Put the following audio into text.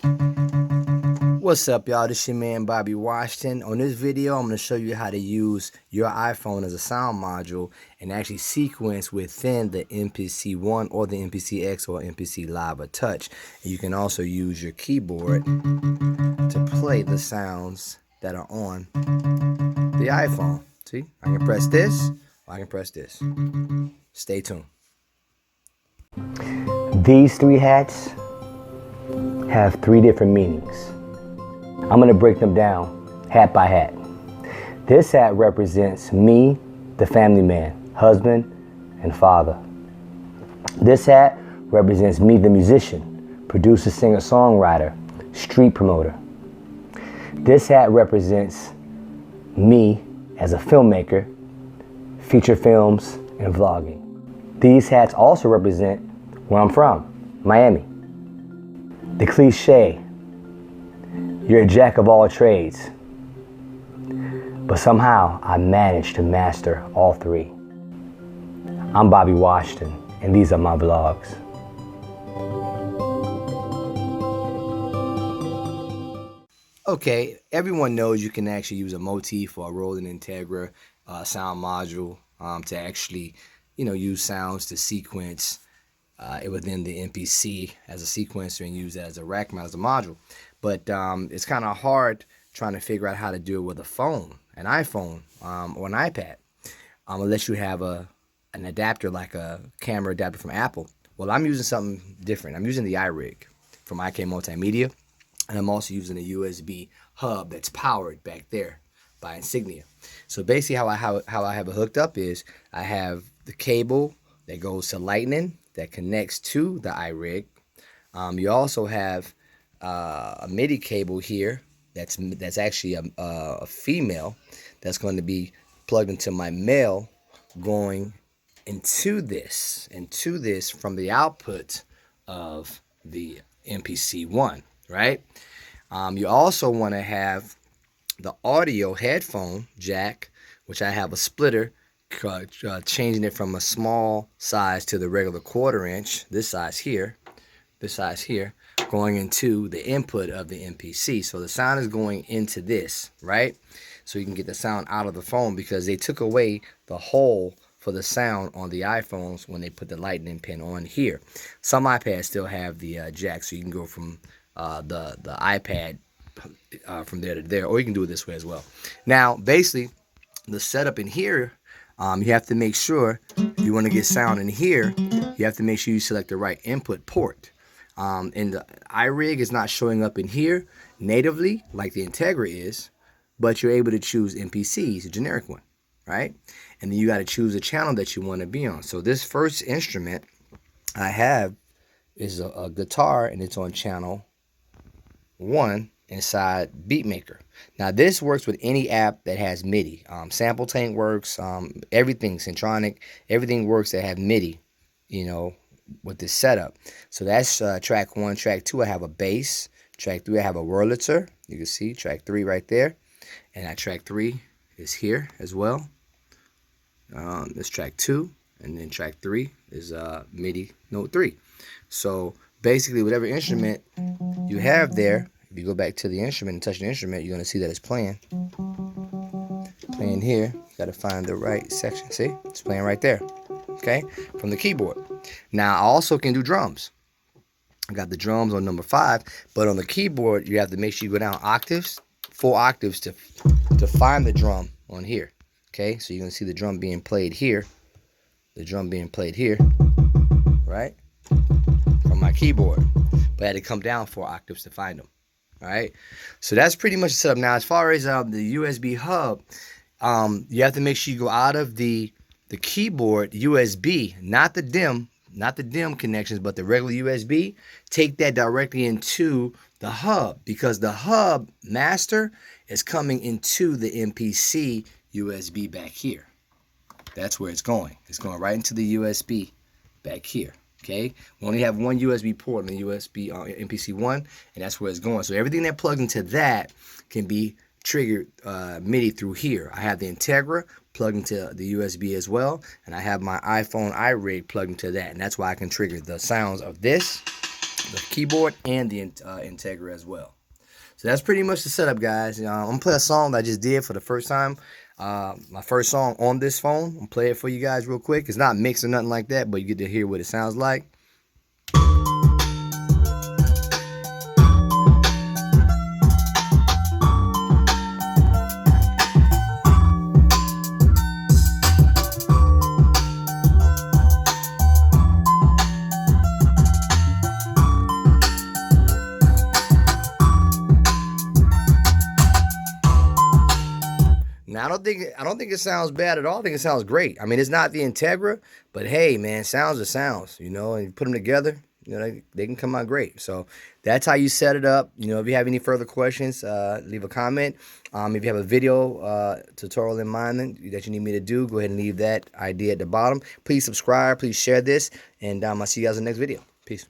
What's up, y'all? This your man Bobby Washington. On this video, I'm going to show you how to use your iPhone as a sound module and actually sequence within the MPC ONE or the MPC X or MPC Live or Touch. And you can also use your keyboard to play the sounds that are on the iPhone. See, I can press this or I can press this. Stay tuned. These three hats have three different meanings. I'm going to break them down hat by hat. This hat represents me, the family man, husband and father. This hat represents me, the musician, producer, singer, songwriter, street promoter. This hat represents me as a filmmaker, feature films and vlogging. These hats also represent where I'm from, Miami. The cliche, you're a jack of all trades, but somehow I managed to master all three. I'm Bobby Washington, and these are my vlogs. Okay, everyone knows you can actually use a motif or a Roland Integra sound module to actually, use sounds to sequence within the MPC as a sequencer and use that as a rack mount as a module. But it's kind of hard trying to figure out how to do it with a phone, an iPhone or an iPad, unless you have an adapter like a camera adapter from Apple. Well, I'm using something different. I'm using the iRig from Akai Multimedia, and I'm also using a USB hub that's powered back there by Insignia. So basically how I have it hooked up is I have the cable that goes to Lightning that connects to the iRig. You also have a MIDI cable here that's actually a female that's going to be plugged into my male, going into this from the output of the MPC ONE, right? You also want to have the audio headphone jack, which I have a splitter, changing it from a small size to the regular 1/4 inch, this size here, going into the input of the MPC. So the sound is going into this, right? So you can get the sound out of the phone, because they took away the hole for the sound on the iPhones when they put the lightning pin on here. Some iPads still have the jack, so you can go from the iPad from there to there, or you can do it this way as well. Now, basically, the setup in here, you have to make sure, if you want to get sound in here, you have to make sure you select the right input port. And the iRig is not showing up in here natively like the Integra is, but you're able to choose MPCs, a generic one, right? And then you got to choose a channel that you want to be on. So this first instrument I have is a guitar, and it's on channel 1 inside Beatmaker. Now this works with any app that has MIDI. Sample Tank works, everything, Centronic, everything works that have MIDI, with this setup. So that's track 1. Track 2, I have a bass. Track 3, I have a Wurlitzer. You can see track 3 right there. And track 3 is here as well. This track 2, and then track 3 is MIDI note 3. So basically, whatever instrument you have there, if you go back to the instrument and touch the instrument, you're going to see that it's playing. Playing here. You got to find the right section. See? It's playing right there. Okay? From the keyboard. Now, I also can do drums. I got the drums on number 5, but on the keyboard, you have to make sure you go down octaves, 4 octaves to find the drum on here. Okay? So you're going to see the drum being played here. The drum being played here. Right? From my keyboard. But I had to come down 4 octaves to find them. All right, so that's pretty much the setup. Now, as far as the USB hub, you have to make sure you go out of the keyboard USB, not the DIMM connections, but the regular USB. Take that directly into the hub, because the hub master is coming into the MPC USB back here. That's where it's going. It's going right into the USB back here. Okay, we only have one USB port on the USB MPC ONE, and that's where it's going. So everything that plugs into that can be triggered MIDI through here. I have the Integra plugged into the USB as well, and I have my iPhone iRig plugged into that, and that's why I can trigger the sounds of this the keyboard and the Integra as well. So that's pretty much the setup, guys. I'm gonna play a song that I just did for the first time. My first song on this phone. I'm gonna play it for you guys real quick. It's not mixed or nothing like that, but you get to hear what it sounds like. Now, I don't think it sounds bad at all. I think it sounds great. I mean, it's not the Integra, but hey, man, sounds are sounds, you know, and you put them together, you know, they can come out great. So that's how you set it up. You know, if you have any further questions, leave a comment. If you have a video tutorial in mind that you need me to do, go ahead and leave that idea at the bottom. Please subscribe. Please share this. And I'll see you guys in the next video. Peace.